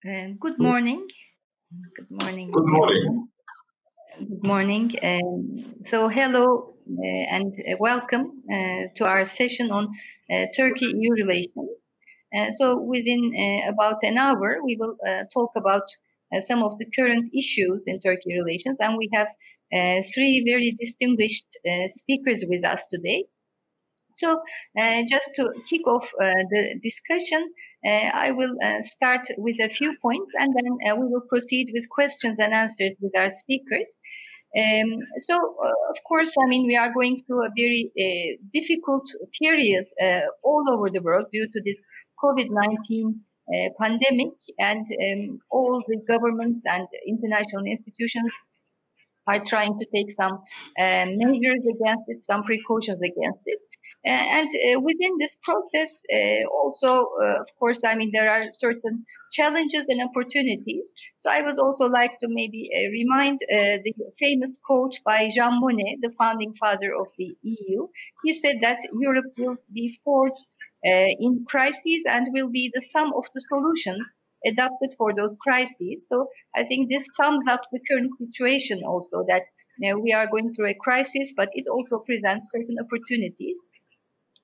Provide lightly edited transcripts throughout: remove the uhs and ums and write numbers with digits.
Good morning. Good morning, Good morning. everyone. Good morning. Hello and welcome to our session on Turkey-EU relations. Within about an hour, we will talk about some of the current issues in Turkey relations, and we have three very distinguished speakers with us today. Just to kick off the discussion, I will start with a few points and then we will proceed with questions and answers with our speakers. Of course, I mean, we are going through a very difficult period all over the world due to this COVID-19 pandemic, and all the governments and international institutions are trying to take some measures against it, some precautions against it. Within this process, of course, I mean, there are certain challenges and opportunities. So I would also like to maybe remind the famous quote by Jean Monnet, the founding father of the EU. He said that Europe will be forged in crises and will be the sum of the solutions adapted for those crises. So I think this sums up the current situation also, that we are going through a crisis, but it also presents certain opportunities.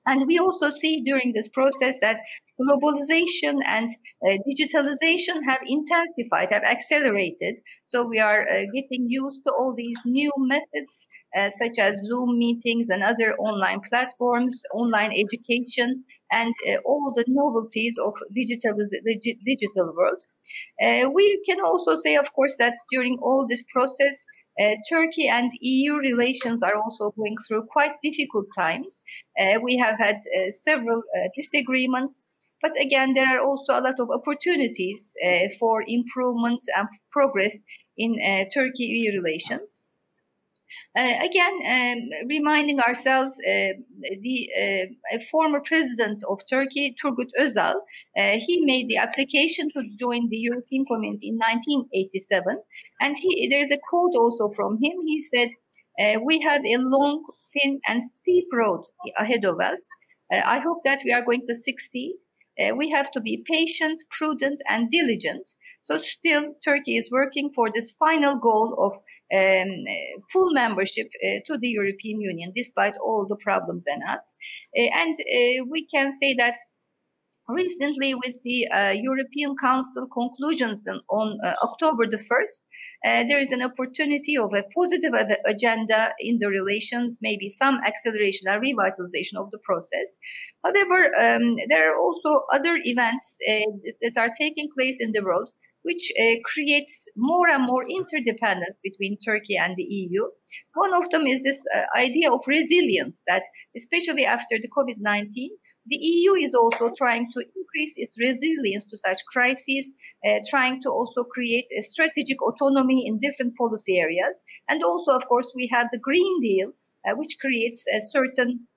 And we also see during this process that globalization and digitalization have intensified, have accelerated. So we are getting used to all these new methods, such as Zoom meetings and other online platforms, online education, and all the novelties of the digital world. We can also say, of course, that during all this process, Turkey and EU relations are also going through quite difficult times. We have had several disagreements, but again, there are also a lot of opportunities for improvement and progress in Turkey-EU relations. Reminding ourselves, the former president of Turkey, Turgut Özal, he made the application to join the European Community in 1987. And there's a quote also from him. He said, "We have a long, thin, and steep road ahead of us. I hope that we are going to succeed. We have to be patient, prudent, and diligent." So still, Turkey is working for this final goal of full membership to the European Union, despite all the problems and odds. We can say that recently, with the European Council conclusions on October the 1st, there is an opportunity of a positive agenda in the relations, maybe some acceleration or revitalization of the process. However, there are also other events that are taking place in the world, which creates more and more interdependence between Turkey and the EU. One of them is this idea of resilience, that especially after the COVID-19, the EU is also trying to increase its resilience to such crises, trying to also create a strategic autonomy in different policy areas. And also, of course, we have the Green Deal, which creates a certain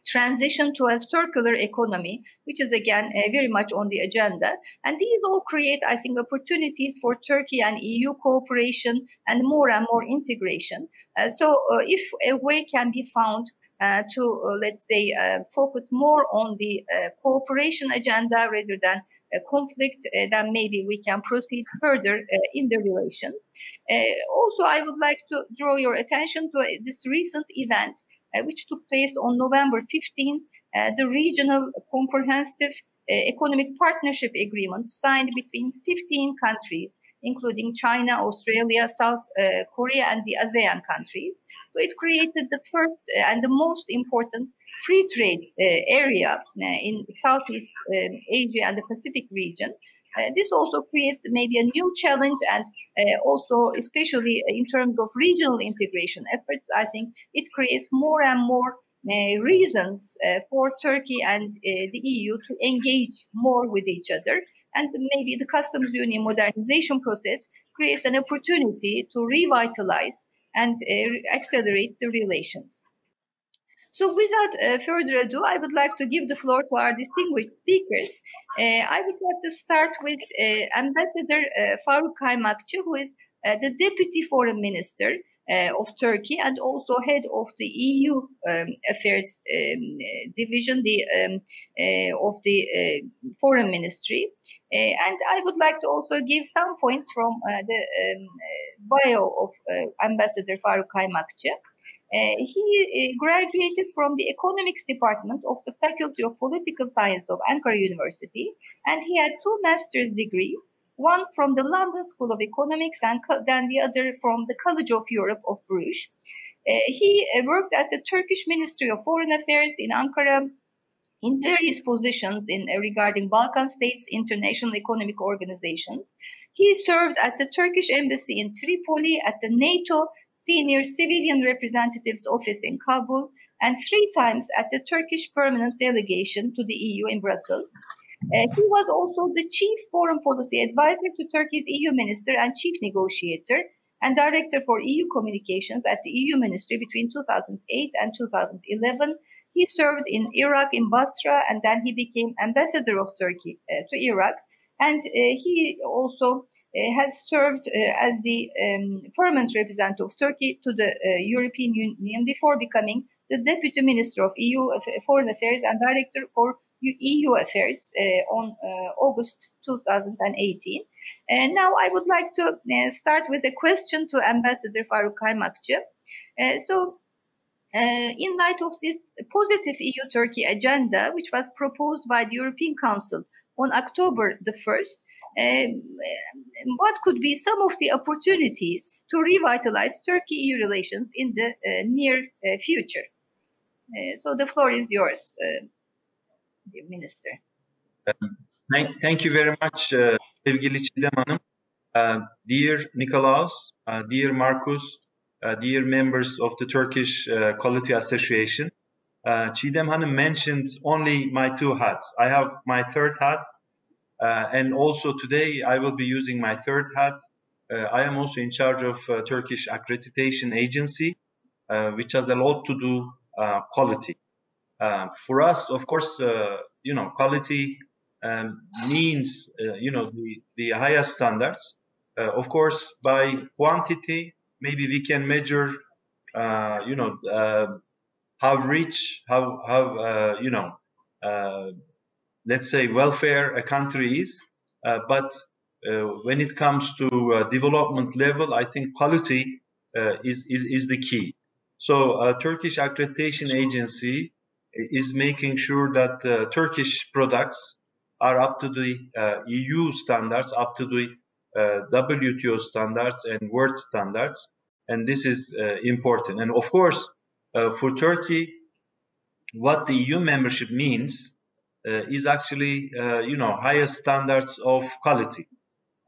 transition to a circular economy, which is again very much on the agenda. And these all create, I think, opportunities for Turkey and EU cooperation and more integration. If a way can be found to, let's say, focus more on the cooperation agenda rather than conflict, then maybe we can proceed further in the relations. Also, I would like to draw your attention to this recent event, which took place on November 15, the Regional Comprehensive Economic Partnership Agreement signed between 15 countries, including China, Australia, South Korea, and the ASEAN countries. So it created the first and the most important free trade area in Southeast Asia and the Pacific region. This also creates maybe a new challenge, and also, especially in terms of regional integration efforts, I think it creates more and more reasons for Turkey and the EU to engage more with each other. And maybe the customs union modernization process creates an opportunity to revitalize and accelerate the relations. So without further ado, I would like to give the floor to our distinguished speakers. I would like to start with Ambassador Faruk KAYMAKCI, who is the Deputy Foreign Minister of Turkey, and also head of the EU Affairs Division of the Foreign Ministry. And I would like to also give some points from the bio of Ambassador Faruk KAYMAKCI. He graduated from the Economics Department of the Faculty of Political Science of Ankara University, and he had 2 master's degrees, one from the London School of Economics and then the other from the College of Europe of Bruges. He worked at the Turkish Ministry of Foreign Affairs in Ankara in various positions regarding Balkan states, international economic organizations. He served at the Turkish Embassy in Tripoli, at the NATO Senior Civilian Representative's Office in Kabul, and 3 times at the Turkish Permanent Delegation to the EU in Brussels. He was also the Chief Foreign Policy Advisor to Turkey's EU Minister and Chief Negotiator and Director for EU Communications at the EU Ministry between 2008 and 2011. He served in Iraq, in Basra, and then he became Ambassador of Turkey to Iraq. And he also has served as the permanent representative of Turkey to the European Union before becoming the Deputy Minister of EU Foreign Affairs and Director for EU Affairs on August 2018. And now I would like to start with a question to Ambassador Faruk KAYMAKCI. In light of this positive EU-Turkey agenda, which was proposed by the European Council on October the 1st, what could be some of the opportunities to revitalize Turkey-EU relations in the near future? So the floor is yours, dear Minister. Thank you very much, sevgili Çiğdem Hanım. Dear Nikolaus, dear Markus, dear members of the Turkish Quality Association. Çiğdem Hanım mentioned only my 2 hats. I have my 3rd hat. And also today I will be using my 3rd hat. I am also in charge of Turkish Accreditation Agency, which has a lot to do quality. For us, of course, quality means, the highest standards. Of course, by quantity, maybe we can measure, how rich, let's say, welfare a country is, but when it comes to development level, I think quality is the key. So Turkish Accreditation Agency is making sure that Turkish products are up to the EU standards, up to the WTO standards and world standards, and this is important. And of course, for Turkey, what the EU membership means is actually, highest standards of quality.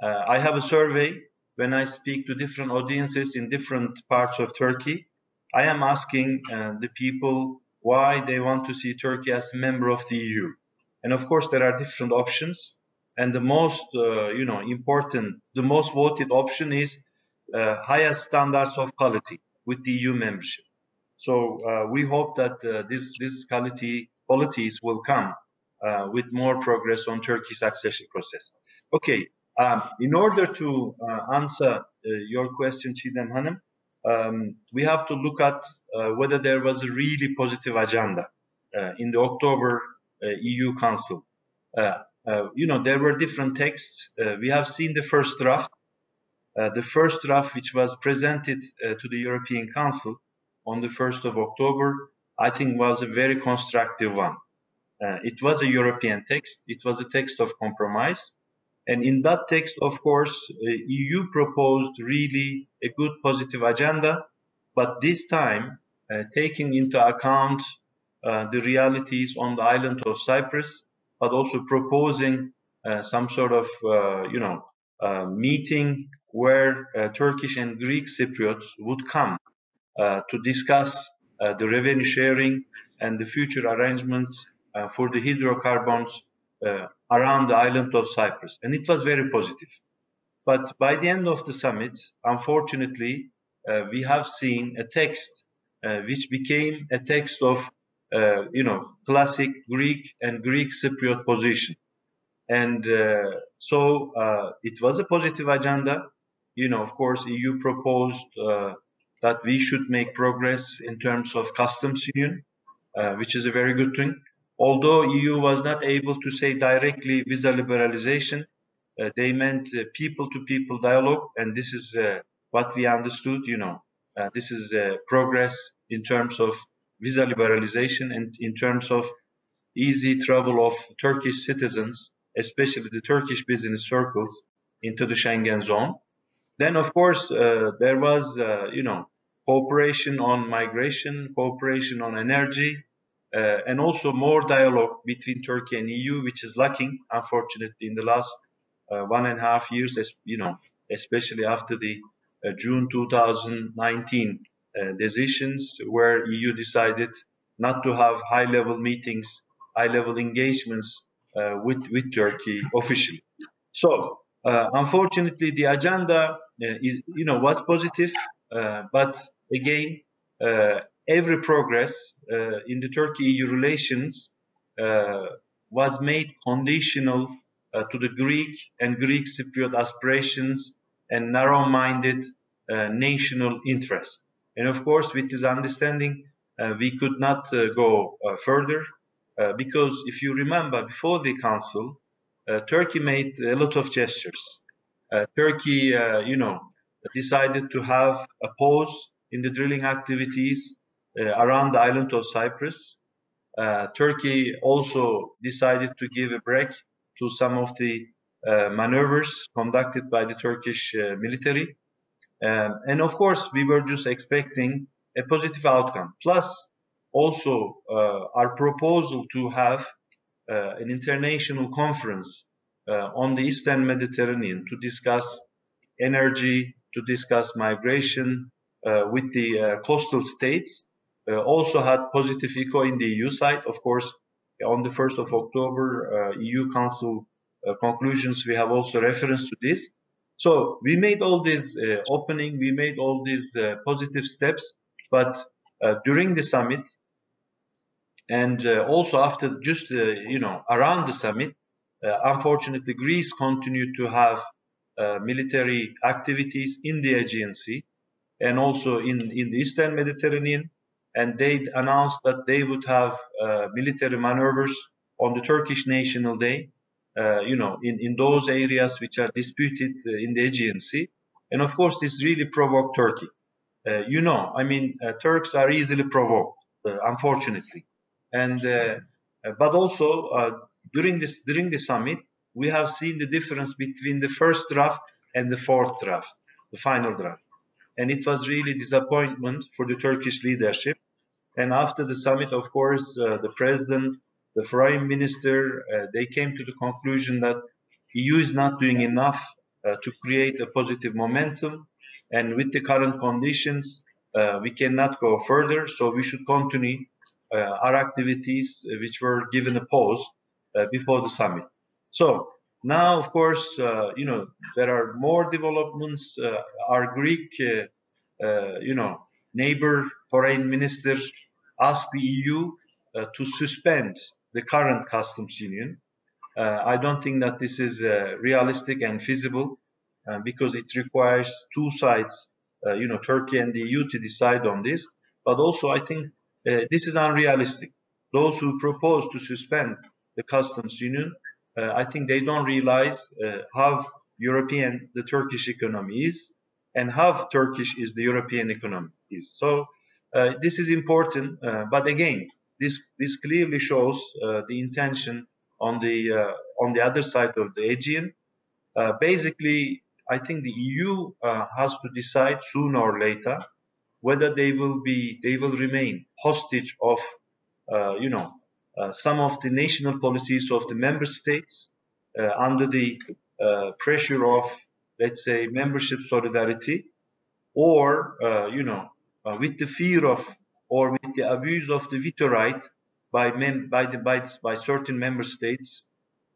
I have a survey when I speak to different audiences in different parts of Turkey. I am asking the people why they want to see Turkey as a member of the EU. And of course, there are different options. And the most, important, the most voted option is highest standards of quality with the EU membership. So we hope that this qualities will come with more progress on Turkey's accession process. Okay, in order to answer your question, Çiğdem Hanım, we have to look at whether there was a really positive agenda in the October EU Council. There were different texts. We have seen the first draft. The first draft, which was presented to the European Council on the 1st of October, I think was a very constructive one. It was a European text. It was a text of compromise. And in that text, of course, EU proposed really a good positive agenda, but this time taking into account the realities on the island of Cyprus, but also proposing some sort of, meeting where Turkish and Greek Cypriots would come to discuss the revenue sharing and the future arrangements for the hydrocarbons around the island of Cyprus. And it was very positive. But by the end of the summit, unfortunately, we have seen a text which became a text of, classic Greek and Greek Cypriot position. And so it was a positive agenda. Of course, EU proposed that we should make progress in terms of customs union, which is a very good thing. Although EU was not able to say directly visa liberalization, they meant people-to-people dialogue, and this is what we understood. This is progress in terms of visa liberalization and in terms of easy travel of Turkish citizens, especially the Turkish business circles, into the Schengen zone. Then, of course, there was, cooperation on migration, cooperation on energy, and also more dialogue between Turkey and EU, which is lacking, unfortunately, in the last 1.5 years, especially after the June 2019 decisions, where EU decided not to have high-level meetings, high-level engagements with Turkey officially. So, unfortunately, the agenda was positive, but again, every progress in the Turkey-EU relations was made conditional to the Greek and Greek Cypriot aspirations and narrow-minded national interest. And of course, with this understanding, we could not go further because if you remember, before the Council, Turkey made a lot of gestures. Turkey, decided to have a pause in the drilling activities around the island of Cyprus. Turkey also decided to give a break to some of the maneuvers conducted by the Turkish military. And of course, we were just expecting a positive outcome. Plus, also our proposal to have an international conference on the Eastern Mediterranean to discuss energy, to discuss migration with the coastal states, also had positive echo in the EU side. Of course, on the 1st of October, EU Council conclusions, we have also reference to this. So we made all this opening, we made all these positive steps, but during the summit, and also after just, around the summit, unfortunately, Greece continued to have military activities in the Aegean Sea and also in the Eastern Mediterranean. And they announced that they would have military maneuvers on the Turkish National Day, in those areas which are disputed in the Aegean Sea. And of course, this really provoked Turkey. Turks are easily provoked, unfortunately. And but also during the summit, we have seen the difference between the first draft and the fourth draft, the final draft. And it was really disappointment for the Turkish leadership. And after the summit, of course, the president, the foreign minister, they came to the conclusion that EU is not doing enough to create a positive momentum. And with the current conditions, we cannot go further. So we should continue our activities, which were given a pause before the summit. So now, of course, there are more developments. Our Greek, neighbor foreign minister asked the EU to suspend the current customs union. I don't think that this is realistic and feasible because it requires two sides, Turkey and the EU, to decide on this. But also, I think this is unrealistic. Those who propose to suspend the customs union, I think they don't realize how European the Turkish economy is and how Turkish is the European economy is. So this is important, but again, this clearly shows the intention on the other side of the Aegean. Basically, I think the EU has to decide sooner or later whether they will remain hostage of some of the national policies of the member states under the pressure of, let's say, membership solidarity, or with the fear of or with the abuse of the veto right by certain member states,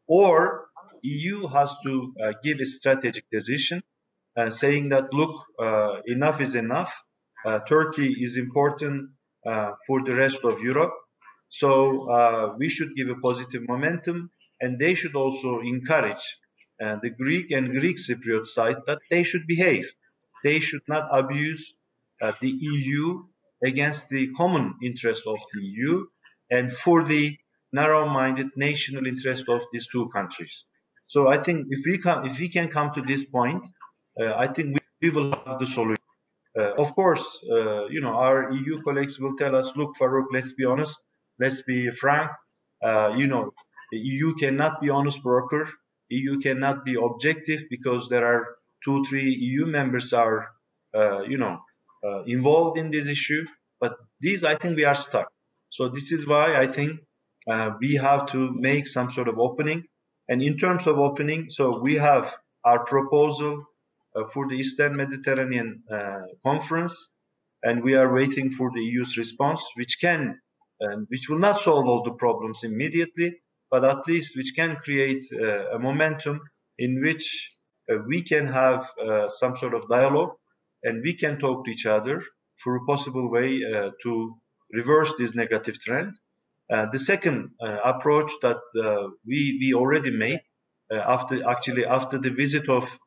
or EU has to give a strategic decision saying that, look, enough is enough. Turkey is important for the rest of Europe. So we should give a positive momentum, and they should also encourage the Greek and Greek Cypriot side that they should behave. They should not abuse the EU against the common interest of the EU and for the narrow-minded national interest of these two countries. So I think if we can come to this point, I think we will have the solution. Of course, our EU colleagues will tell us, look, Faruk, let's be honest, let's be frank. The EU cannot be honest broker. EU cannot be objective because there are 2-3 EU members are, involved in this issue. But these, I think we are stuck. So this is why I think we have to make some sort of opening. And in terms of opening, so we have our proposal for the Eastern Mediterranean Conference, and we are waiting for the EU's response, which will not solve all the problems immediately, but at least which can create a momentum in which we can have some sort of dialogue, and we can talk to each other for a possible way to reverse this negative trend. The second approach that we already made after the visit of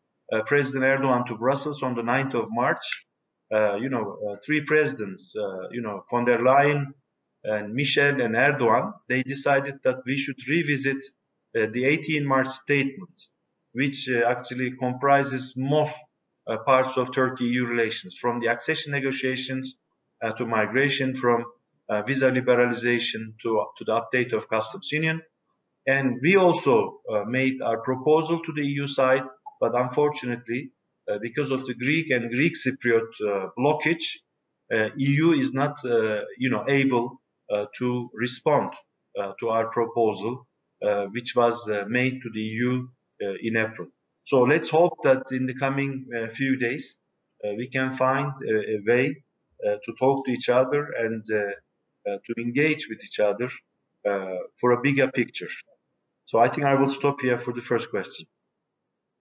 President Erdogan to Brussels on the 9th of March, 3 presidents, von der Leyen and Michel and Erdogan, they decided that we should revisit the 18 March statement, which actually comprises most parts of Turkey-EU relations, from the accession negotiations to migration, from visa liberalization to the update of customs union. And we also made our proposal to the EU side, but unfortunately, because of the Greek and Greek Cypriot blockage, EU is not, able to respond to our proposal, which was made to the EU in April. So let's hope that in the coming few days, we can find a way to talk to each other and to engage with each other for a bigger picture. So I think I will stop here for the first question.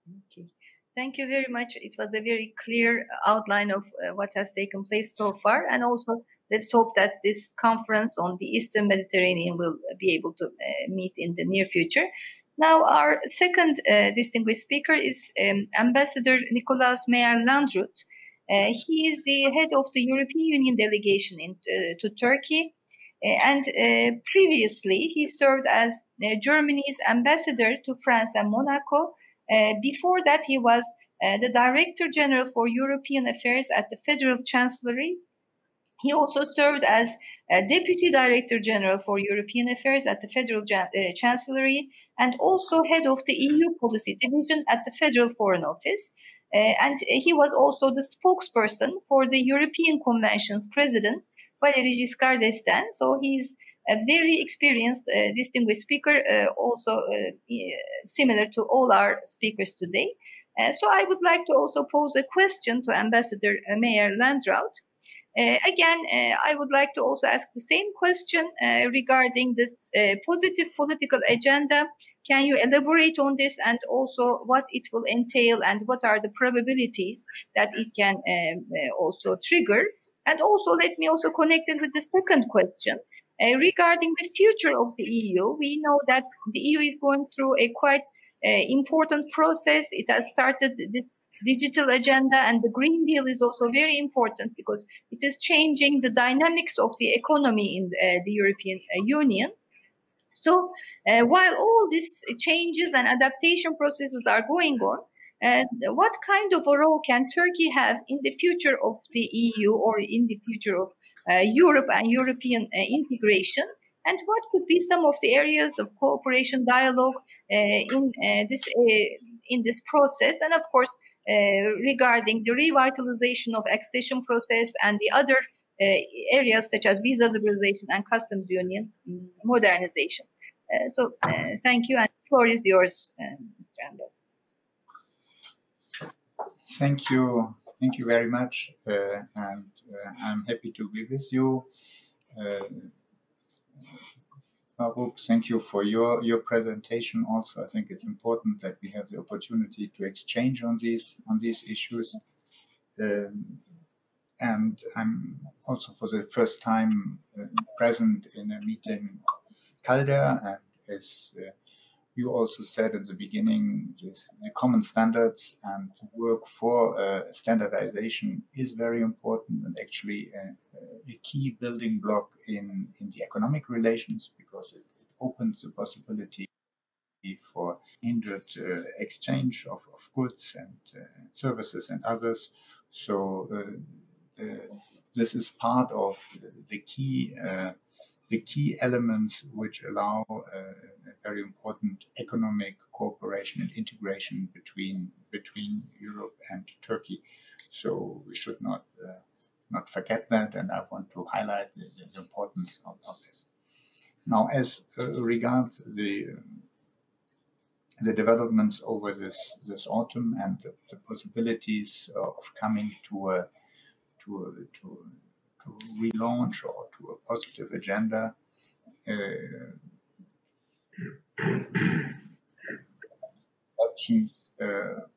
Okay. Thank you very much. It was a very clear outline of what has taken place so far. And also, let's hope that this conference on the Eastern Mediterranean will be able to meet in the near future. Now, our second distinguished speaker is Ambassador Nikolaus MEYER-LANDRUT. He is the head of the European Union delegation to Turkey. And previously, he served as Germany's ambassador to France and Monaco. Before that, he was the Director General for European Affairs at the Federal Chancellery. He also served as Deputy Director General for European Affairs at the Federal Chancellery and also head of the EU Policy Division at the Federal Foreign Office. And he was also the spokesperson for the European Convention's President, Valéry Giscard d'Estaing. So he's a very experienced, distinguished speaker, also similar to all our speakers today. So I would like to also pose a question to Ambassador MEYER-LANDRUT. Again, I would like to also ask the same question regarding this positive political agenda. Can you elaborate on this and also what it will entail and what are the probabilities that it can also trigger? And also let me also connect it with the second question. Regarding the future of the EU, we know that the EU is going through a quite important process. It has started this digital agenda, and the Green Deal is also very important because it is changing the dynamics of the economy in the European Union. So while all these changes and adaptation processes are going on, what kind of a role can Turkey have in the future of the EU or in the future of Europe and European integration? And what could be some of the areas of cooperation dialogue in this process? And of course, regarding the revitalization of accession process and the other areas such as visa liberalization and customs union modernization. Thank you, and the floor is yours, Mr. Ambassador. Thank you very much, and I'm happy to be with you. Faruk, thank you for your presentation. Also, I think it's important that we have the opportunity to exchange on these issues. And I'm also for the first time present in a meeting of CALDER, and as you also said at the beginning, the common standards and work for standardization is very important, and actually a key building block in the economic relations, because it opens the possibility for hindered exchange of goods and services and others. So this is part of the key elements which allow a very important economic cooperation and integration between Europe and Turkey. So we should not forget that, and I want to highlight the importance of this. Now, as regards the developments over this autumn and the possibilities of coming to a relaunch or to a positive agenda, options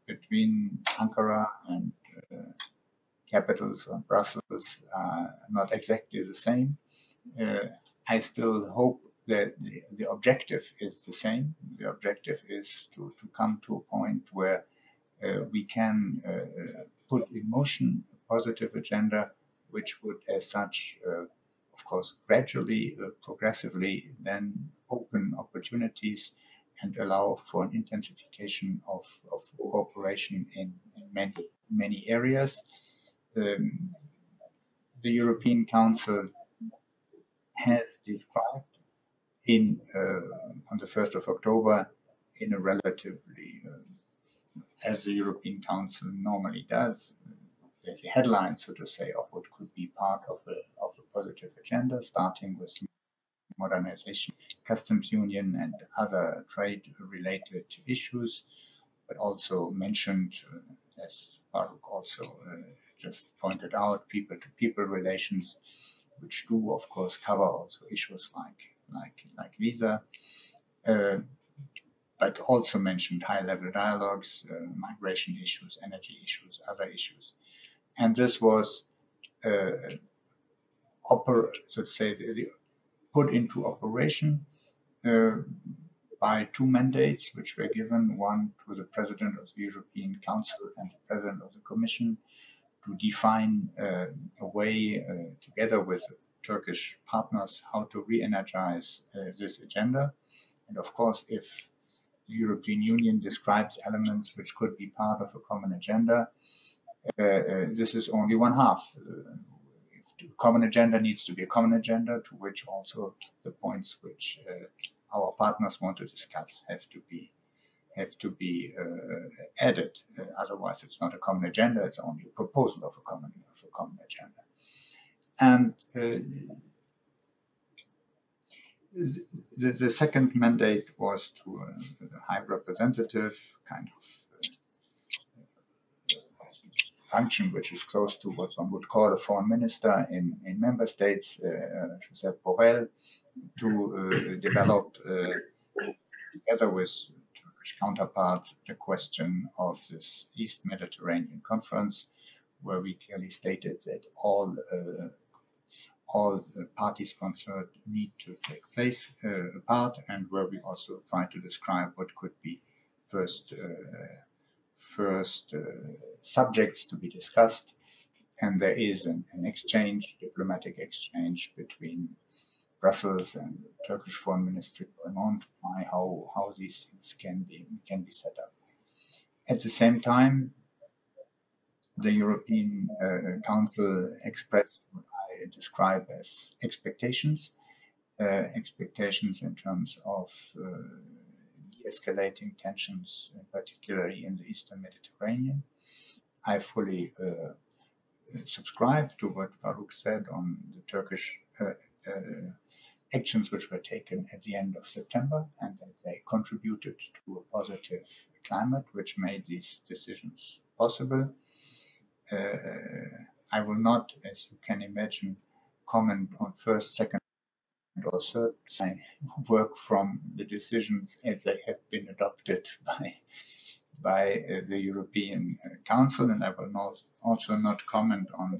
between Ankara and capitals of Brussels are not exactly the same. I still hope that the objective is the same. The objective is to come to a point where we can put in motion a positive agenda, which would, as such, of course, gradually, progressively, then open opportunities and allow for an intensification of cooperation in many areas. The European Council has described on the 1st of October in a relatively, as the European Council normally does, there's a headline, so to say, of what could be part of a positive agenda, starting with modernization, customs union, and other trade-related issues, but also mentioned, as Faruk also just pointed out, people-to-people relations, which do, of course, cover also issues like visa, but also mentioned high-level dialogues, migration issues, energy issues, other issues. And this was, so to say, put into operation by two mandates, which were given, one to the President of the European Council and the President of the Commission, to define a way, together with Turkish partners, how to re-energize this agenda. And of course, if the European Union describes elements which could be part of a common agenda, this is only one half. The common agenda needs to be a common agenda, to which also the points which our partners want to discuss have to be added. Otherwise, it's not a common agenda; it's only a proposal of a common agenda. And the second mandate was to the High Representative, kind of function which is close to what one would call a foreign minister in member states, Josep Borrell, to develop, together with Turkish counterparts, the question of this East Mediterranean Conference, where we clearly stated that all parties concerned need to take part, and where we also try to describe what could be first subjects to be discussed. And there is an diplomatic exchange between Brussels and the Turkish Foreign Ministry going on to find how these things can be set up. At the same time, the European Council expressed what I describe as expectations in terms of de-escalating tensions, particularly in the Eastern Mediterranean. I fully subscribe to what Faruk said on the Turkish actions which were taken at the end of September, and that they contributed to a positive climate which made these decisions possible. I will not, as you can imagine, comment on first, second, or third. I work from the decisions as they have been adopted by the European Council, and I will also not comment on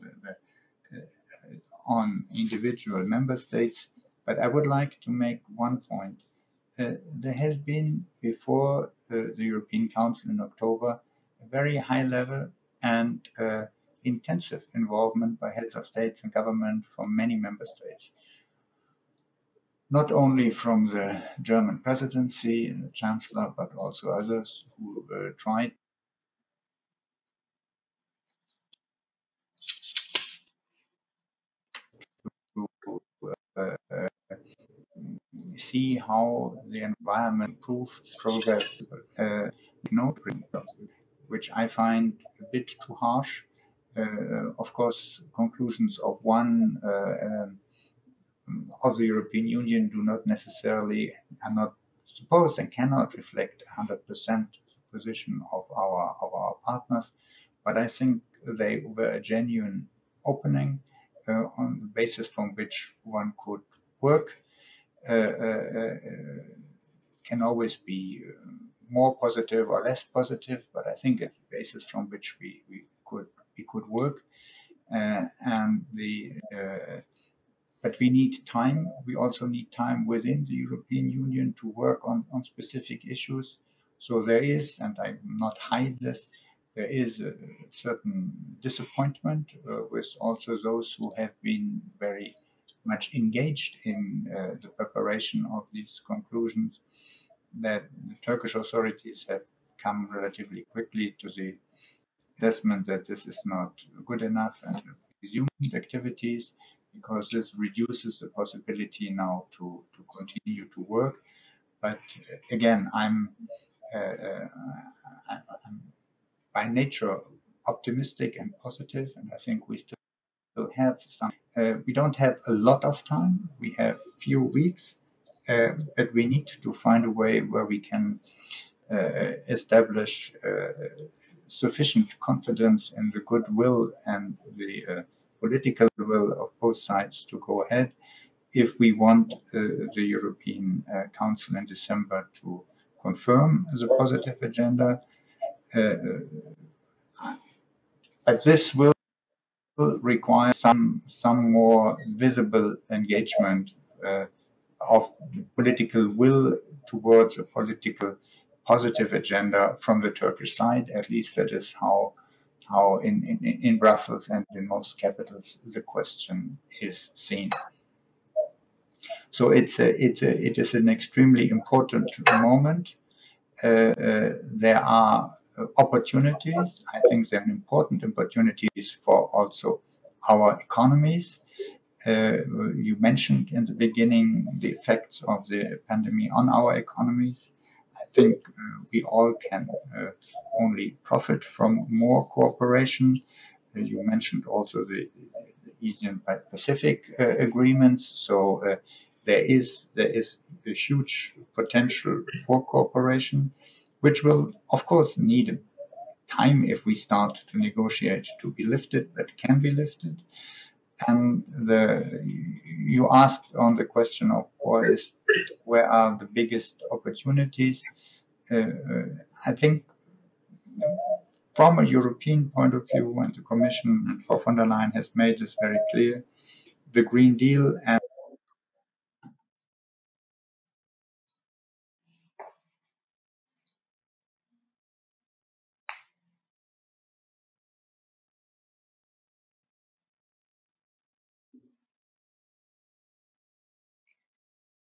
on individual member states. But I would like to make one point. there has been, before the European Council in October, a very high level and intensive involvement by heads of states and government from many member states. Not only from the German presidency and the chancellor, but also others who tried to see how the environment improved progress, which I find a bit too harsh. Of course, conclusions of one of the European Union do not necessarily, are not supposed and cannot reflect 100% position of our partners, but I think they were a genuine opening on the basis from which one could work. Can always be more positive or less positive, but I think it's the basis from which we could work. But we need time. We also need time within the European Union to work on specific issues. So there is, and I will not hide this, there is a certain disappointment with also those who have been very much engaged in the preparation of these conclusions, that the Turkish authorities have come relatively quickly to the assessment that this is not good enough and resumed activities, because this reduces the possibility now to continue to work. But again, I'm by nature optimistic and positive, and I think we still have some. We don't have a lot of time. We have few weeks, but we need to find a way where we can establish sufficient confidence in the goodwill and the political will of both sides to go ahead if we want the European Council in December to confirm the positive agenda. But this will require some more visible engagement of political will towards a political positive agenda from the Turkish side. At least that is how in Brussels and in most capitals the question is seen. So it is an extremely important moment. There are opportunities. I think there are important opportunities for also our economies. You mentioned in the beginning the effects of the pandemic on our economies. I think we all can only profit from more cooperation. You mentioned also the Asian Pacific agreements. So there is a huge potential for cooperation, which will, of course, need time if we start to negotiate to be lifted, but can be lifted. And you asked on the question of where are the biggest opportunities. I think from a European point of view, and the Commission and Frau von der Leyen has made this very clear, the Green Deal and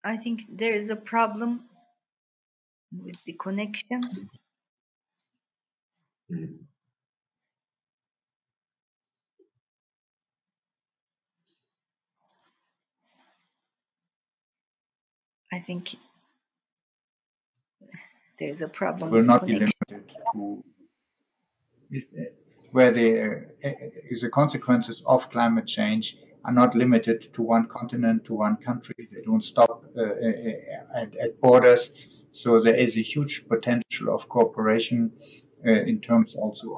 I think there is a problem with the connection. I think there is a problem. Will not be limited to where the consequences of climate change are not limited to one continent, to one country. They don't stop at borders. So there is a huge potential of cooperation in terms also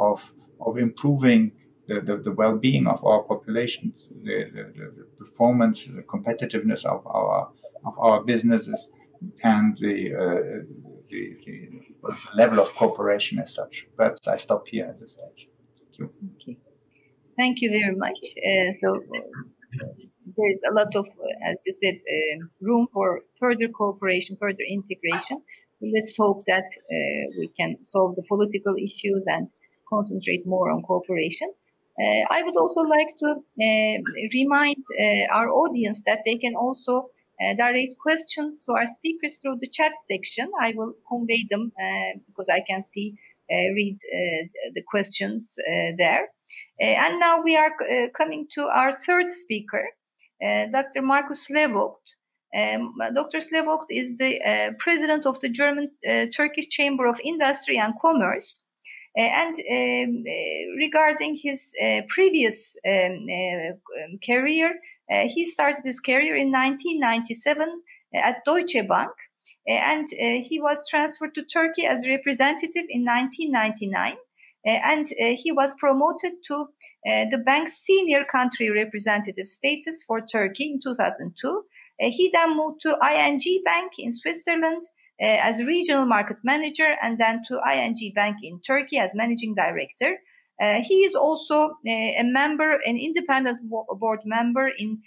of improving the well-being of our populations, the performance, the competitiveness of our businesses, and the level of cooperation as such. Perhaps I stop here at this stage. Thank you. Okay. Thank you very much. So there is a lot of, as you said, room for further cooperation, further integration. Let's hope that we can solve the political issues and concentrate more on cooperation. I would also like to remind our audience that they can also direct questions to our speakers through the chat section. I will convey them because I can read the questions there. And now we are coming to our third speaker, Dr. Markus C.SLEVOGT. Dr. C.SLEVOGT is the president of the German-Turkish Chamber of Industry and Commerce. And regarding his previous career, he started his career in 1997 at Deutsche Bank, and he was transferred to Turkey as representative in 1999. And he was promoted to the bank's senior country representative status for Turkey in 2002. He then moved to ING Bank in Switzerland as regional market manager, and then to ING Bank in Turkey as managing director. He is also a member, an independent board member in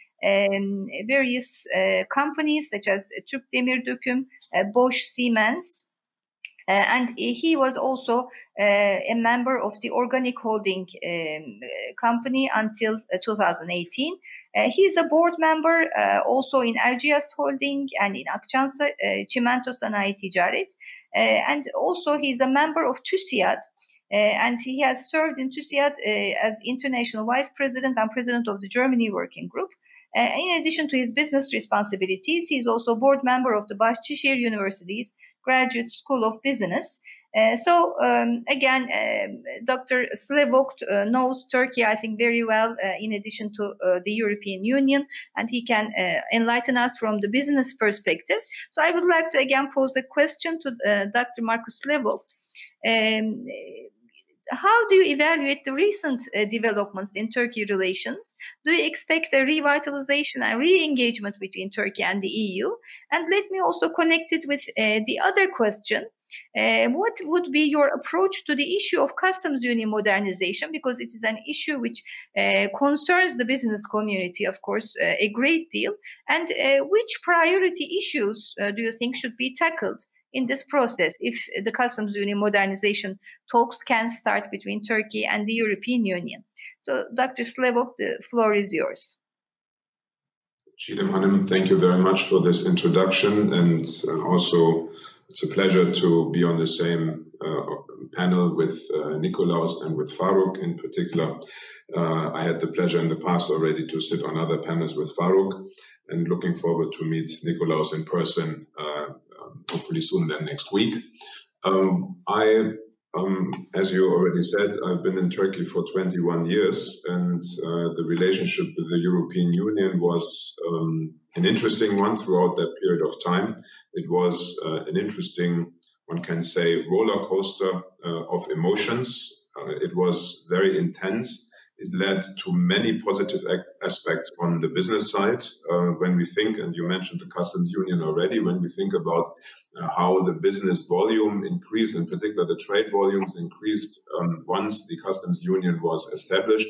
various companies such as Türk Demir Döküm, Bosch, Siemens. And he was also a member of the Organic Holding company until 2018. He is a board member also in Erciyes Holding and in Akçansa Çimento Sanayi Ticaret. And also he is a member of TÜSİAD. And he has served in TÜSİAD as international vice president and president of the Germany Working Group. In addition to his business responsibilities, he is also board member of the Bahçeşehir University's Graduate School of Business. Again, Dr. C.SLEVOGT knows Turkey, I think, very well, in addition to the European Union, and he can enlighten us from the business perspective. So I would like to again pose a question to Dr. Markus C.SLEVOGT. How do you evaluate the recent developments in Turkey relations? Do you expect a revitalization and re-engagement between Turkey and the EU? And let me also connect it with the other question. What would be your approach to the issue of customs union modernization? Because it is an issue which concerns the business community, of course, a great deal. And which priority issues do you think should be tackled in this process if the customs union modernization talks can start between Turkey and the European Union? So, Dr. C.SLEVOGT, the floor is yours. Çiğdem Hanım, thank you very much for this introduction, and also it's a pleasure to be on the same panel with Nikolaus and with Faruk in particular. I had the pleasure in the past already to sit on other panels with Faruk, and looking forward to meet Nikolaus in person hopefully soon, then next week. As you already said, I've been in Turkey for 21 years, and the relationship with the European Union was an interesting one throughout that period of time. It was an interesting, one can say, roller coaster of emotions. It was very intense. It led to many positive aspects on the business side. When we think, and you mentioned the customs union already, when we think about how the business volume increased, in particular the trade volumes increased once the customs union was established,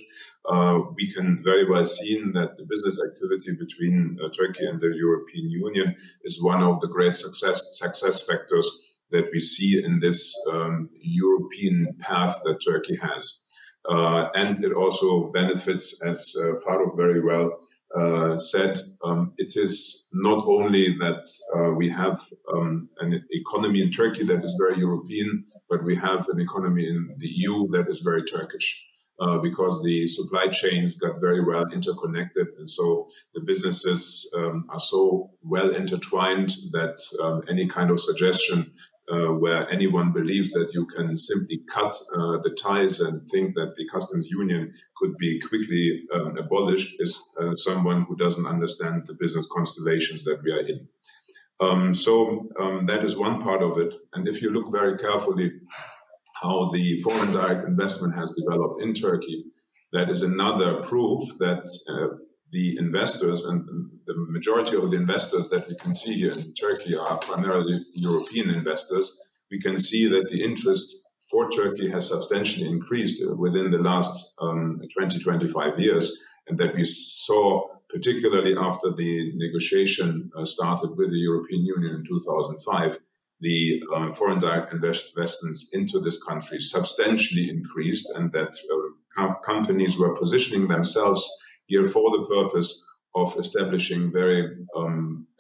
we can very well see that the business activity between Turkey and the European Union is one of the great success factors that we see in this European path that Turkey has. And it also benefits, as Faruk very well said, it is not only that we have an economy in Turkey that is very European, but we have an economy in the EU that is very Turkish, because the supply chains got very well interconnected. And so the businesses are so well intertwined that any kind of suggestion where anyone believes that you can simply cut the ties and think that the customs union could be quickly abolished is someone who doesn't understand the business constellations that we are in. So that is one part of it. And if you look very carefully how the foreign direct investment has developed in Turkey, that is another proof that the investors, and the majority of the investors that we can see here in Turkey are primarily European investors. We can see that the interest for Turkey has substantially increased within the last 20-25 years, and that we saw particularly after the negotiation started with the European Union in 2005, the foreign direct investments into this country substantially increased, and that companies were positioning themselves here for the purpose of establishing very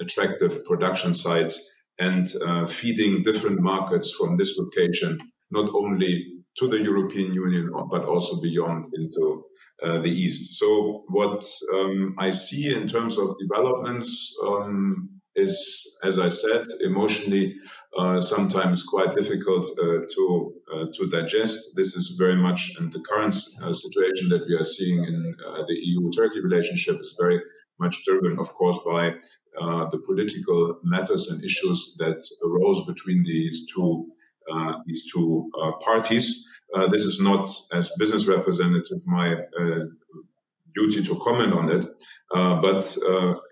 attractive production sites and feeding different markets from this location, not only to the European Union, but also beyond into the East. So what I see in terms of developments is, as I said, emotionally sometimes quite difficult to digest. This is very much in the current situation that we are seeing in the EU-Turkey relationship is very much driven, of course, by the political matters and issues that arose between these two parties. This is not, as business representative, my duty to comment on it, but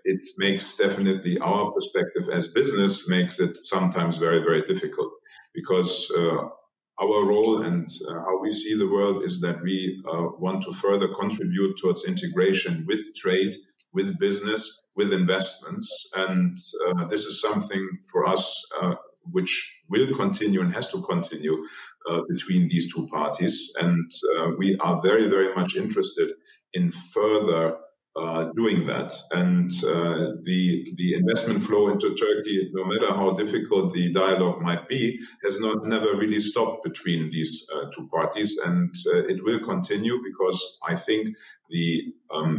it makes definitely our perspective as business makes it sometimes very, very difficult, because our role and how we see the world is that we want to further contribute towards integration with trade, with business, with investments, and this is something for us which will continue and has to continue between these two parties. And we are very, very much interested in further doing that. And the investment flow into Turkey, no matter how difficult the dialogue might be, has never really stopped between these two parties. And it will continue, because I think the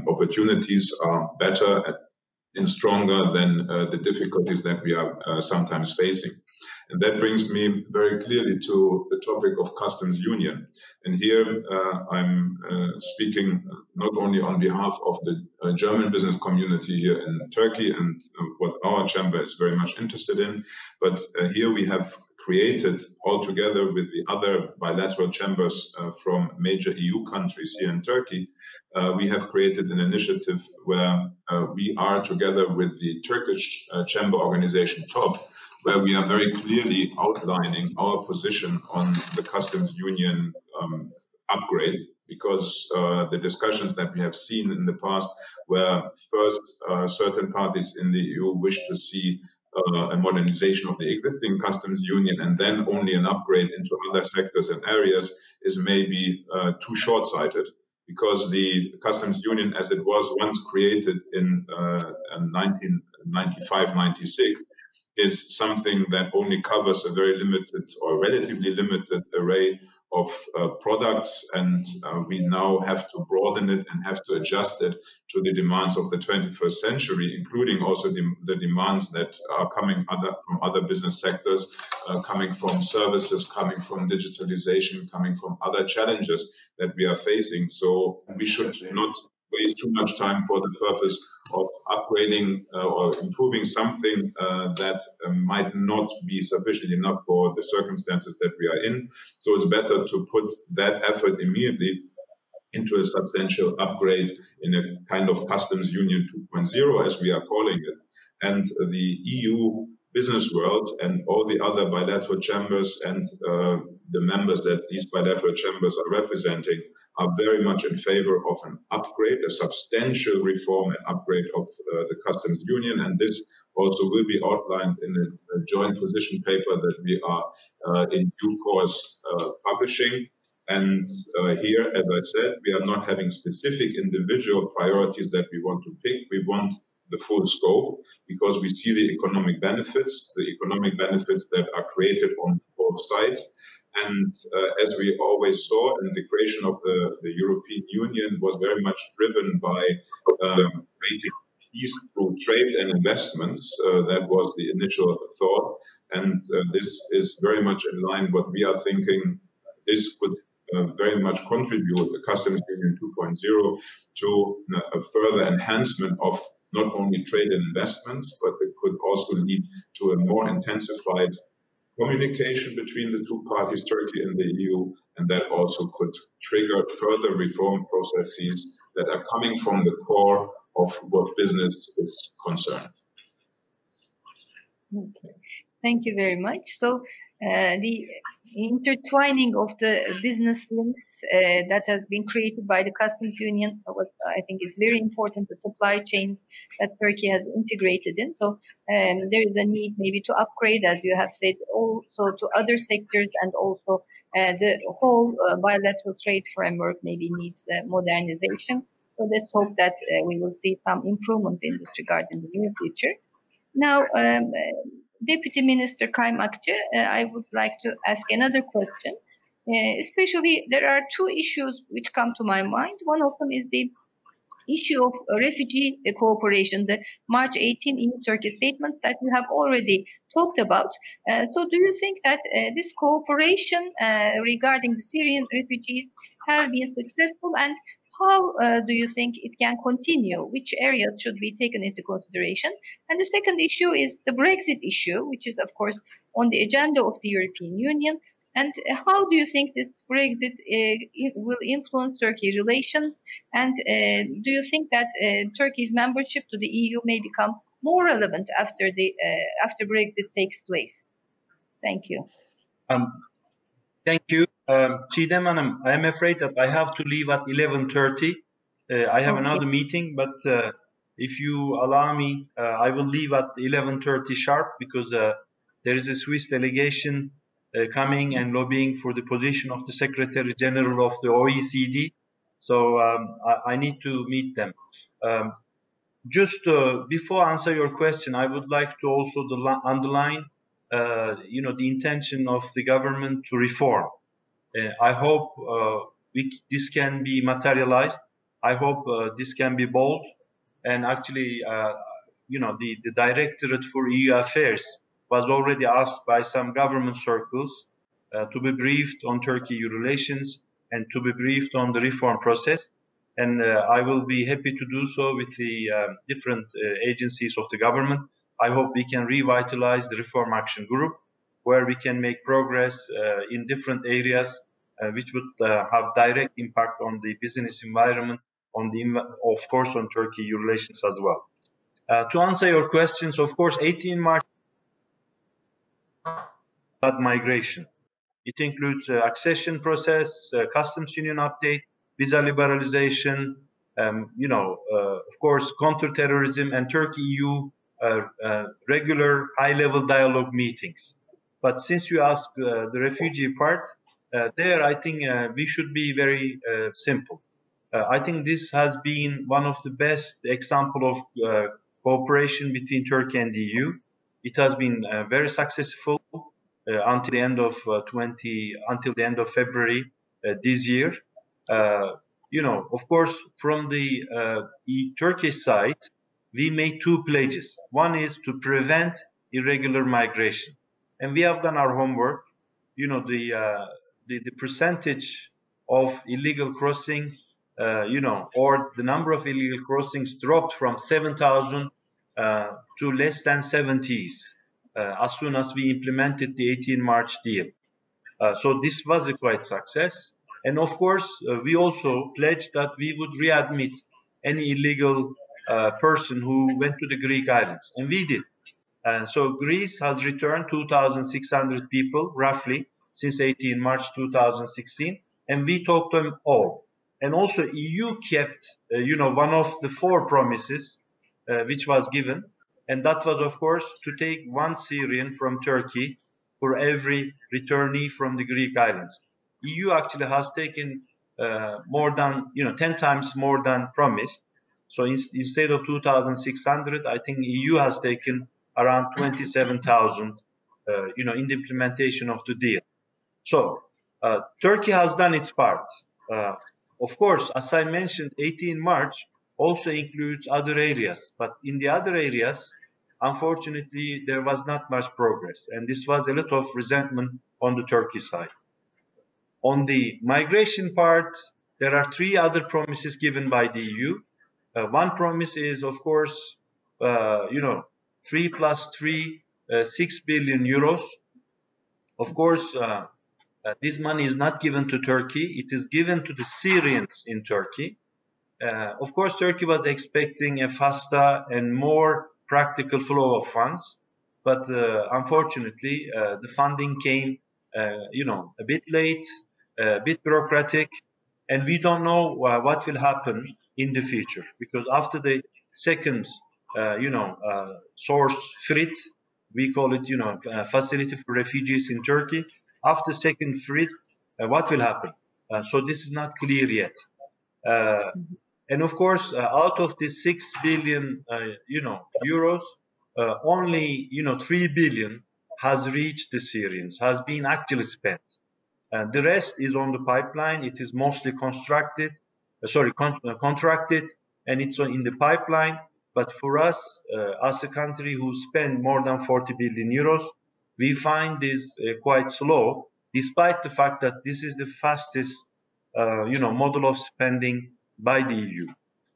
opportunities are better and stronger than the difficulties that we are sometimes facing. And that brings me very clearly to the topic of customs union. And here I'm speaking not only on behalf of the German business community here in Turkey and what our chamber is very much interested in, but here we have created, all together with the other bilateral chambers from major EU countries here in Turkey, we have created an initiative where we are together with the Turkish chamber organization TOP, where we are very clearly outlining our position on the customs union upgrade, because the discussions that we have seen in the past, where first certain parties in the EU wish to see a modernization of the existing customs union and then only an upgrade into other sectors and areas, is maybe too short-sighted, because the customs union, as it was once created in 1995-96, is something that only covers a very limited or relatively limited array of products, and we now have to broaden it and have to adjust it to the demands of the 21st century, including also the demands that are coming from other business sectors, coming from services, coming from digitalization, coming from other challenges that we are facing. So we should not waste too much time for the purpose of upgrading or improving something that might not be sufficient enough for the circumstances that we are in. So it's better to put that effort immediately into a substantial upgrade in a kind of customs union 2.0, as we are calling it. And the EU business world and all the other bilateral chambers and the members that these bilateral chambers are representing are very much in favor of an upgrade, a substantial reform and upgrade of the customs union. And this also will be outlined in a joint position paper that we are in due course publishing. And here, as I said, we are not having specific individual priorities that we want to pick. We want the full scope, because we see the economic benefits that are created on both sides. And as we always saw, in the creation of the European Union was very much driven by creating peace through trade and investments. That was the initial thought. And this is very much in line what we are thinking. This would very much contribute, the Customs Union 2.0, to a further enhancement of not only trade and investments, but it could also lead to a more intensified communication between the two parties, Turkey and the EU, and that also could trigger further reform processes that are coming from the core of what business is concerned. Okay. Thank you very much. So the intertwining of the business links that has been created by the customs union, what I think is very important, the supply chains that Turkey has integrated in. So there is a need maybe to upgrade, as you have said, also to other sectors, and also the whole bilateral trade framework maybe needs modernization. So let's hope that we will see some improvement in this regard in the near future. Now, Deputy Minister KAYMAKCI, I would like to ask another question. Especially, there are two issues which come to my mind. One of them is the issue of refugee cooperation, the March 18 EU-Turkey statement that you have already talked about. So do you think that this cooperation regarding the Syrian refugees have been successful, and how do you think it can continue? Which areas should be taken into consideration? And the second issue is the Brexit issue, which is, of course, on the agenda of the European Union. And how do you think this Brexit will influence Turkey relations? And do you think that Turkey's membership to the EU may become more relevant after Brexit takes place? Thank you. Thank you. Çiğdem Hanım, I am afraid that I have to leave at 11:30. I have another meeting, but if you allow me, I will leave at 11:30 sharp, because there is a Swiss delegation coming and lobbying for the position of the Secretary General of the OECD. So I need to meet them. Just before I answer your question, I would like to also underline the intention of the government to reform. I hope this can be materialized. I hope this can be bold. And actually, the Directorate for EU Affairs was already asked by some government circles to be briefed on Turkey-EU relations and to be briefed on the reform process. And I will be happy to do so with the different agencies of the government. I hope we can revitalize the Reform Action Group, where we can make progress in different areas, which would have direct impact on the business environment, of course, on Turkey-EU relations as well. To answer your questions, of course, 18 March migration. It includes accession process, customs union update, visa liberalization, of course, counterterrorism, and Turkey-EU regular high-level dialogue meetings. But since you asked the refugee part, there I think we should be very simple. I think this has been one of the best example of cooperation between Turkey and the EU. It has been very successful until the end of February this year. Of course, from the Turkish side, we made two pledges. One is to prevent irregular migration, and we have done our homework. The percentage of illegal crossing, or the number of illegal crossings dropped from 7,000 to less than 70s as soon as we implemented the 18 March deal. So this was a quite success. And of course, we also pledged that we would readmit any illegal person who went to the Greek islands, and we did. So Greece has returned 2,600 people, roughly, since 18 March 2016, and we took them all. And also EU kept, one of the 4 promises which was given, and that was, of course, to take 1 Syrian from Turkey for every returnee from the Greek islands. EU actually has taken more than, 10 times more than promised. So instead of 2,600, I think EU has taken around 27,000, in the implementation of the deal. So Turkey has done its part. Of course, as I mentioned, 18 March also includes other areas, but in the other areas, unfortunately, there was not much progress, and this was a lot of resentment on the Turkey side. On the migration part, there are 3 other promises given by the EU. One promise is, of course, 3 plus 3, 6 billion euros. Of course, this money is not given to Turkey. It is given to the Syrians in Turkey. Of course, Turkey was expecting a faster and more practical flow of funds. but unfortunately, the funding came, a bit late, a bit bureaucratic, and we don't know what will happen in the future, because after the second, source FRIT, we call it, Facility for Refugees in Turkey. After second FRIT, what will happen? So this is not clear yet. And of course, out of the 6 billion, euros, only 3 billion has reached the Syrians, has been actually spent. The rest is on the pipeline. It is mostly contracted, and it's in the pipeline. But for us, as a country who spend more than 40 billion euros, we find this quite slow, despite the fact that this is the fastest, model of spending by the EU.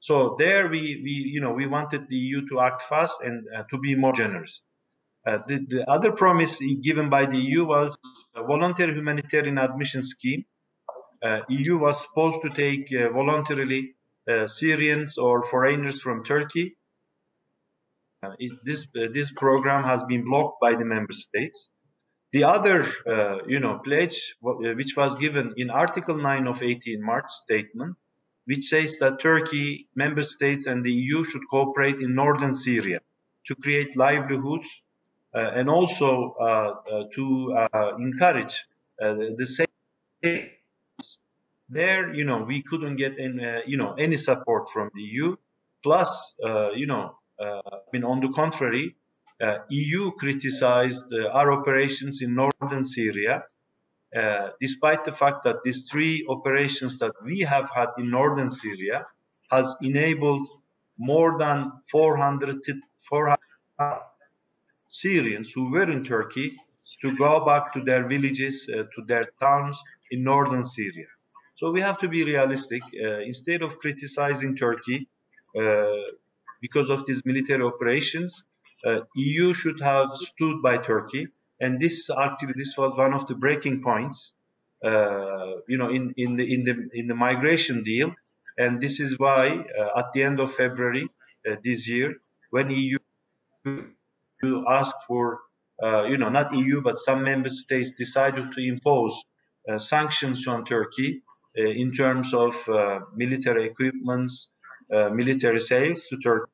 So there we wanted the EU to act fast and to be more generous. The other promise given by the EU was a voluntary humanitarian admission scheme. EU was supposed to take voluntarily Syrians or foreigners from Turkey. This program has been blocked by the member states. The other, pledge, which was given in Article 9 of 18 March statement, which says that Turkey, member states, and the EU should cooperate in northern Syria to create livelihoods and also to encourage the same. There, we couldn't get any support from the EU. Plus, on the contrary, EU criticized our operations in northern Syria, despite the fact that these 3 operations that we have had in northern Syria has enabled more than 400 Syrians who were in Turkey to go back to their villages, to their towns in northern Syria. So we have to be realistic. Instead of criticizing Turkey because of these military operations, EU should have stood by Turkey, and this was one of the breaking points, in the migration deal, and this is why at the end of February this year, when EU asked for, not EU but some member states decided to impose sanctions on Turkey in terms of military equipments, military sales to Turkey.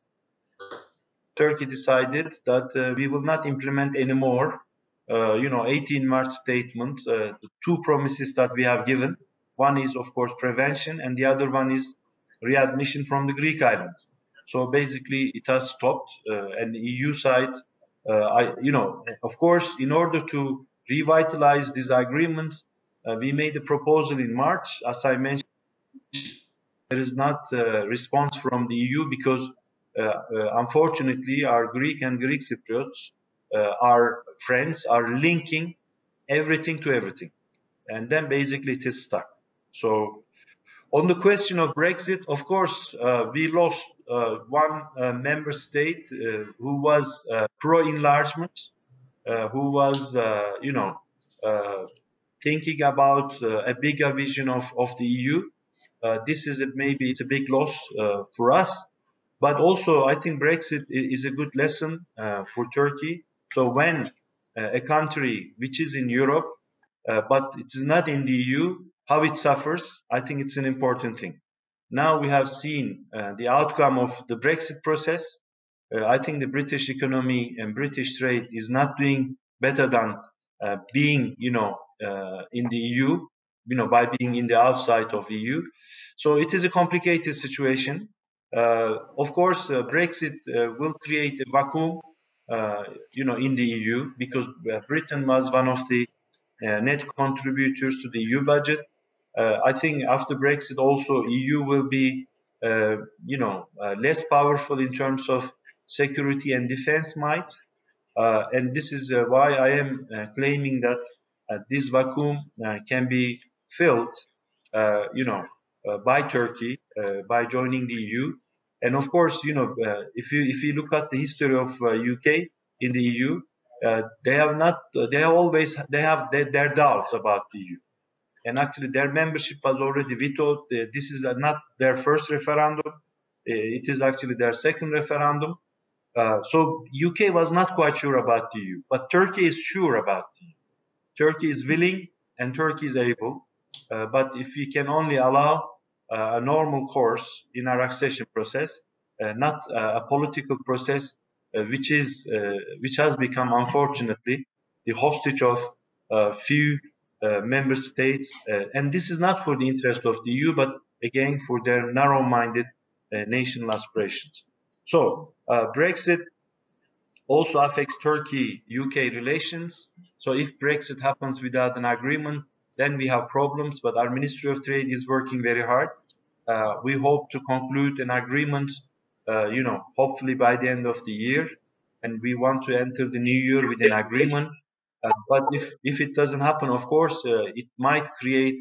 Turkey decided that we will not implement anymore, 18 March statement, the 2 promises that we have given. One is, of course, prevention, and the other one is readmission from the Greek islands. So basically, it has stopped, and the EU side, of course, in order to revitalize this agreement, we made a proposal in March. As I mentioned, there is not a response from the EU because unfortunately, our Greek and Greek Cypriots, our friends, are linking everything to everything. And then basically it is stuck. So on the question of Brexit, of course, we lost one member state who was pro-enlargement, who was, thinking about a bigger vision of the EU. This is maybe it's a big loss for us. But also, I think Brexit is a good lesson for Turkey. So when a country which is in Europe, but it is not in the EU, how it suffers, I think it's an important thing. Now we have seen the outcome of the Brexit process. I think the British economy and British trade is not doing better than being, in the EU, by being in the outside of EU. So it is a complicated situation. Of course, Brexit will create a vacuum, in the EU because Britain was one of the net contributors to the EU budget. I think after Brexit, also EU will be, less powerful in terms of security and defense might, and this is why I am claiming that this vacuum can be filled, by Turkey by joining the EU. And of course, if you look at the history of UK in the EU, they have their doubts about the EU, and actually their membership was already vetoed. This is not their first referendum; it is actually their second referendum. So UK was not quite sure about the EU, but Turkey is sure about the EU. Turkey is willing and Turkey is able. But if we can only allow a normal course in our accession process, not a political process, which has become, unfortunately, the hostage of few member states. And this is not for the interest of the EU, but again for their narrow-minded national aspirations. So Brexit also affects Turkey-UK relations. So if Brexit happens without an agreement, then we have problems. But our Ministry of Trade is working very hard. We hope to conclude an agreement, hopefully by the end of the year. And we want to enter the new year with an agreement. But if it doesn't happen, of course, it might create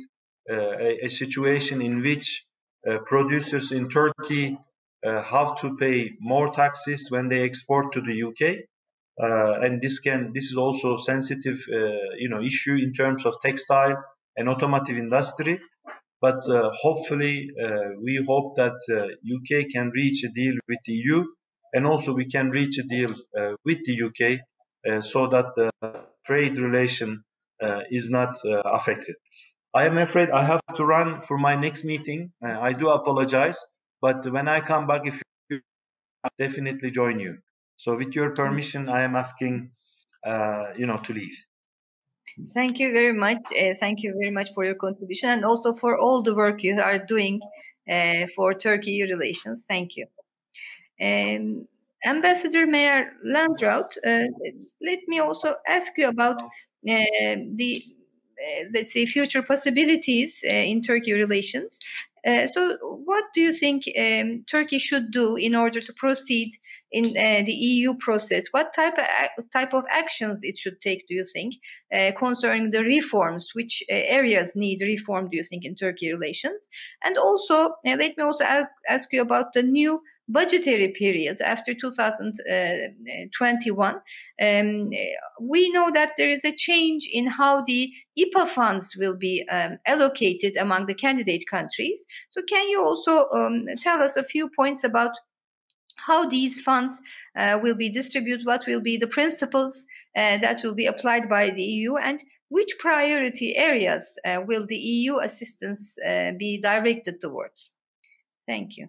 a situation in which producers in Turkey have to pay more taxes when they export to the UK. And this is also sensitive, issue in terms of textile and automotive industry. But hopefully, we hope that UK can reach a deal with the EU, and also we can reach a deal with the UK so that the trade relation is not affected. I am afraid I have to run for my next meeting. I do apologize, but when I come back, if you I'll definitely join you. So with your permission, I am asking, to leave. Thank you very much. Thank you very much for your contribution and also for all the work you are doing for Turkey relations. Thank you. Ambassador MEYER-LANDRUT, let me also ask you about the, let's say, future possibilities in Turkey relations. So what do you think Turkey should do in order to proceed in the EU process? What type of actions it should take, do you think, concerning the reforms? Which areas need reform, do you think, in Turkey relations? And also, let me also ask you about the new budgetary period after 2021. We know that there is a change in how the IPA funds will be allocated among the candidate countries. So can you also tell us a few points about how these funds will be distributed, what will be the principles that will be applied by the EU, and which priority areas will the EU assistance be directed towards? Thank you.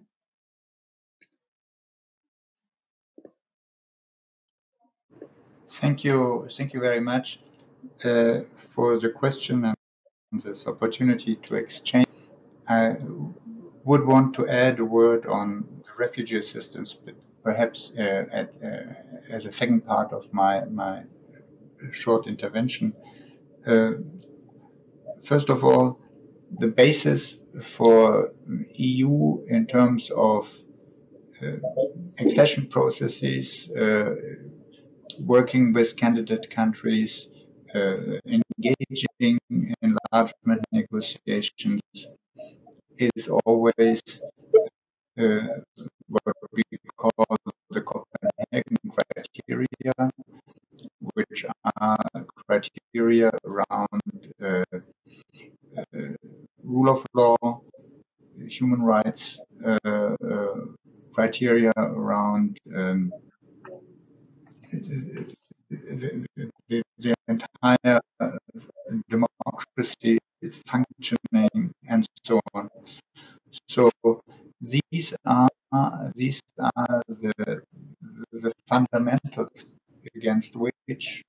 Thank you very much for the question and this opportunity to exchange. I would want to add a word on the refugee assistance, but perhaps as a second part of my short intervention. First of all, the basis for EU in terms of accession processes, working with candidate countries, engaging in enlargement negotiations is always what we call the Copenhagen criteria, which are criteria around rule of law, human rights, criteria around the entire democracy functioning and so on. So these are the fundamentals against which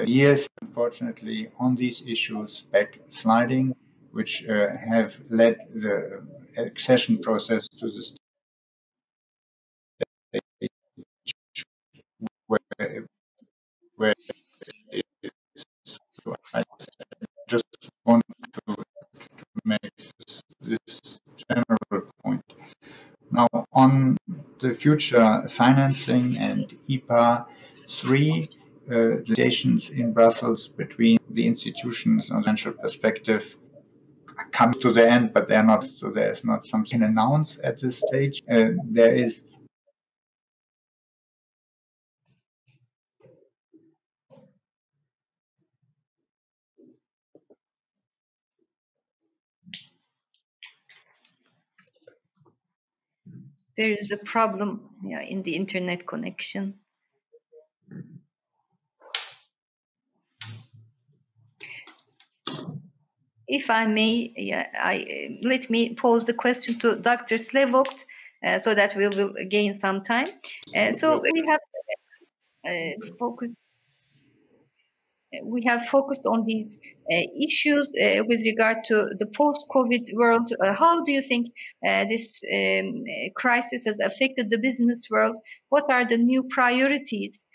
years, unfortunately, on these issues backsliding, which have led the accession process to the stage where it is. So I just want to make this general point. Now, on the future financing and IPA 3, the negotiations in Brussels between the institutions on the financial perspective come to the end, but they're not, so there's not something announced at this stage. There is There is a problem in the internet connection. If I may, let me pose the question to Dr. SLEVOGT so that we will gain some time. So we have focused on these issues with regard to the post-COVID world. How do you think this crisis has affected the business world? What are the new priorities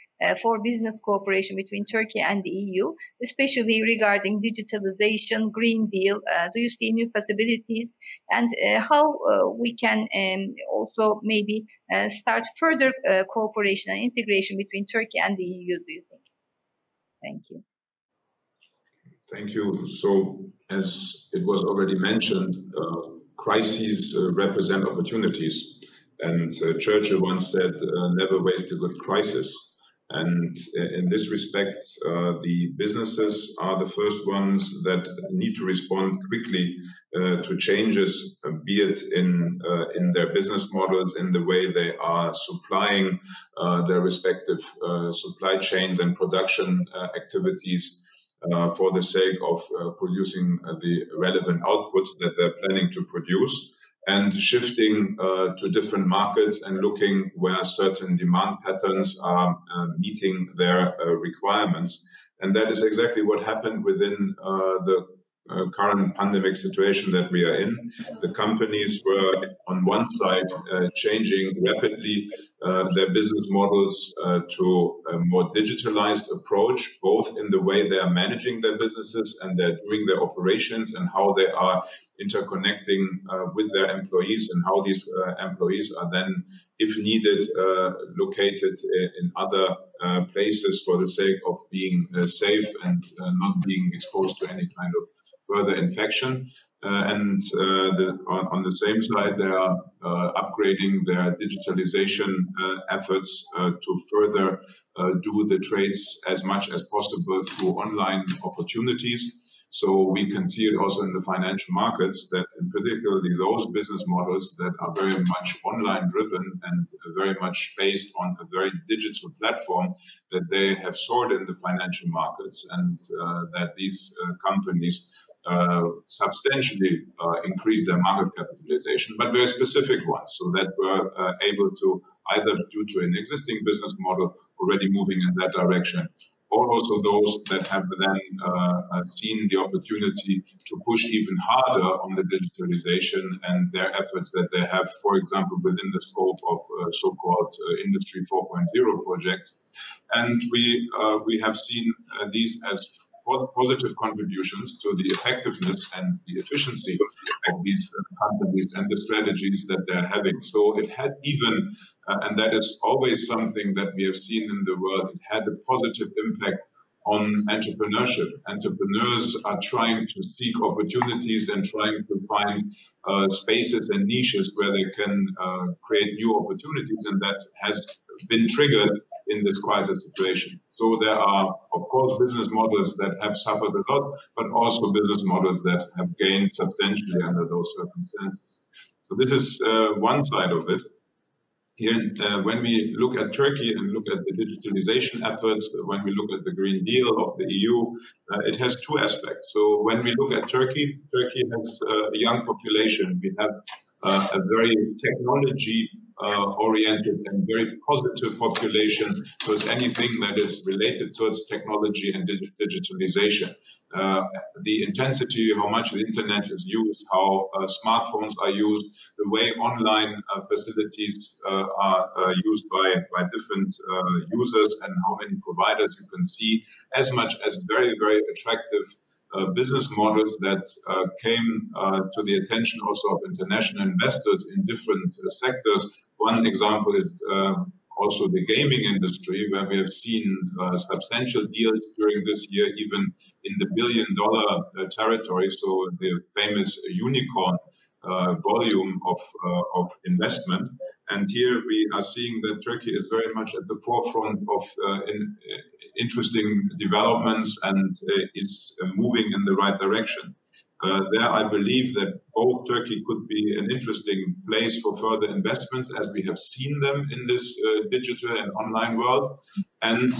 for business cooperation between Turkey and the EU, especially regarding digitalization, Green Deal? Do you see new possibilities? And how we can also maybe start further cooperation and integration between Turkey and the EU, do you think? Thank you. Thank you. So, as it was already mentioned, crises represent opportunities. And Churchill once said, never waste a good crisis. And in this respect, the businesses are the first ones that need to respond quickly to changes, be it in their business models, in the way they are supplying their respective supply chains and production activities for the sake of producing the relevant output that they're planning to produce, and shifting to different markets and looking where certain demand patterns are meeting their requirements. And that is exactly what happened within the current pandemic situation that we are in. The companies were on one side changing rapidly their business models to a more digitalized approach, both in the way they are managing their businesses and they're doing their operations and how they are interconnecting with their employees and how these employees are then, if needed, located in other places for the sake of being safe and not being exposed to any kind of further infection. On the same side, they are upgrading their digitalization efforts to further do the trades as much as possible through online opportunities. So we can see it also in the financial markets that in particularly those business models that are very much online driven and very much based on a very digital platform, that they have soared in the financial markets, and that these companies substantially increase their market capitalization, but very specific ones, so that we're able to, either due to an existing business model already moving in that direction, or also those that have then seen the opportunity to push even harder on the digitalization and their efforts that they have, for example, within the scope of so-called Industry 4.0 projects. And we have seen these as positive contributions to the effectiveness and the efficiency of these companies and the strategies that they're having. So it had even, and that is always something that we have seen in the world, it had a positive impact on entrepreneurship. Entrepreneurs are trying to seek opportunities and trying to find spaces and niches where they can create new opportunities, and that has been triggered in this crisis situation. So there are, of course, business models that have suffered a lot, but also business models that have gained substantially under those circumstances. So this is one side of it. Here, when we look at Turkey and look at the digitalization efforts, when we look at the Green Deal of the EU, it has two aspects. So when we look at Turkey, Turkey has a young population. We have a very technology oriented and very positive population towards anything that is related towards technology and digitalization. The intensity, how much the internet is used, how smartphones are used, the way online facilities are used by different users, and how many providers you can see, as much as very, very attractive business models that came to the attention also of international investors in different sectors. One example is also the gaming industry, where we have seen substantial deals during this year, even in the billion-dollar territory. So the famous unicorn volume of investment. And here we are seeing that Turkey is very much at the forefront of interesting developments and is moving in the right direction. There, I believe that both Turkey could be an interesting place for further investments, as we have seen them in this digital and online world. And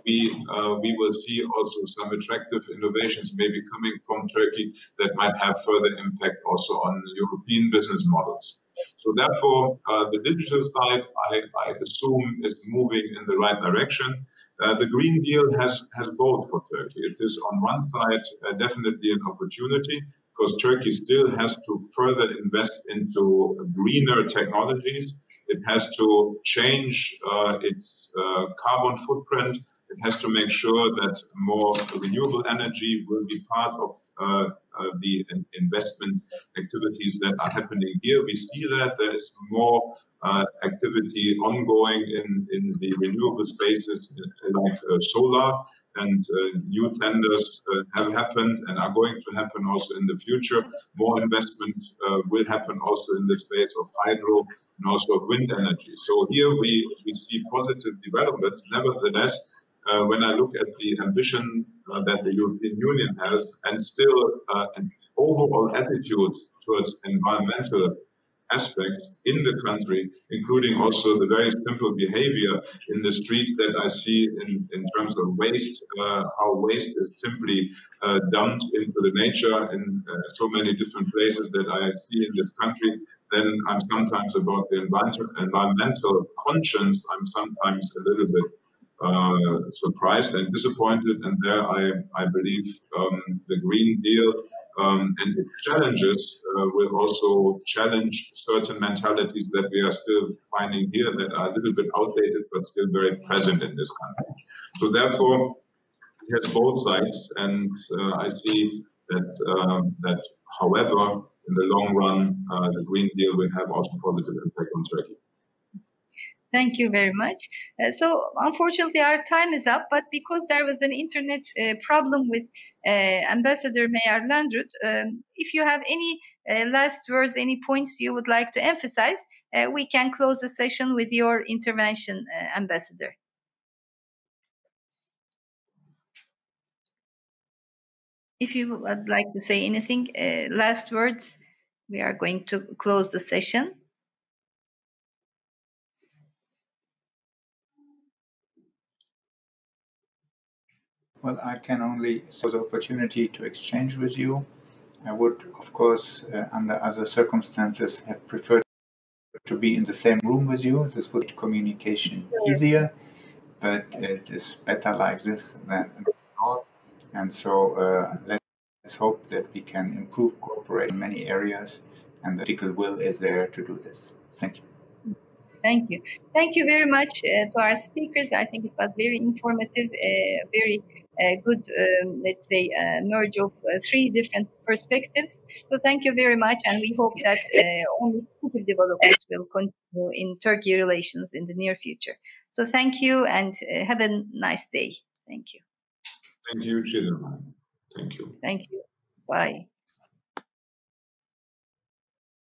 we will see also some attractive innovations maybe coming from Turkey that might have further impact also on European business models. So therefore, the digital side, I assume, is moving in the right direction. The Green Deal has both for Turkey. It is on one side definitely an opportunity, because Turkey still has to further invest into greener technologies. It has to change its carbon footprint. It has to make sure that more renewable energy will be part of the investment activities that are happening here. We see that there is more activity ongoing in the renewable spaces like solar, and new tenders have happened and are going to happen also in the future. More investment will happen also in the space of hydro and also wind energy. So here we see positive developments. Nevertheless, when I look at the ambition that the European Union has, and still an overall attitude towards environmental aspects in the country, including also the very simple behavior in the streets that I see in terms of waste, how waste is simply dumped into the nature in so many different places that I see in this country, then I'm sometimes about the environmental conscience, I'm sometimes a little bit surprised and disappointed. And there I believe the Green Deal and its challenges will also challenge certain mentalities that we are still finding here that are a little bit outdated but still very present in this country. So therefore, it has both sides, and I see that however, in the long run, the Green Deal will have also positive impact on Turkey. Thank you very much. So unfortunately, our time is up, but because there was an internet problem with Ambassador MEYER-LANDRUT, if you have any last words, any points you would like to emphasize, we can close the session with your intervention, Ambassador. If you would like to say anything, last words, we are going to close the session. Well, I can only see the opportunity to exchange with you. I would, of course, under other circumstances, have preferred to be in the same room with you. This would make communication easier, but it is better like this than not. And so let's hope that we can improve cooperation in many areas, and the political will is there to do this. Thank you. Thank you. Thank you very much to our speakers. I think it was very informative, very good, let's say, merge of three different perspectives. So thank you very much, and we hope that only positive developments will continue in Turkey relations in the near future. So thank you, and have a nice day. Thank you. Thank you, Çiğdem. Thank you. Thank you. Bye.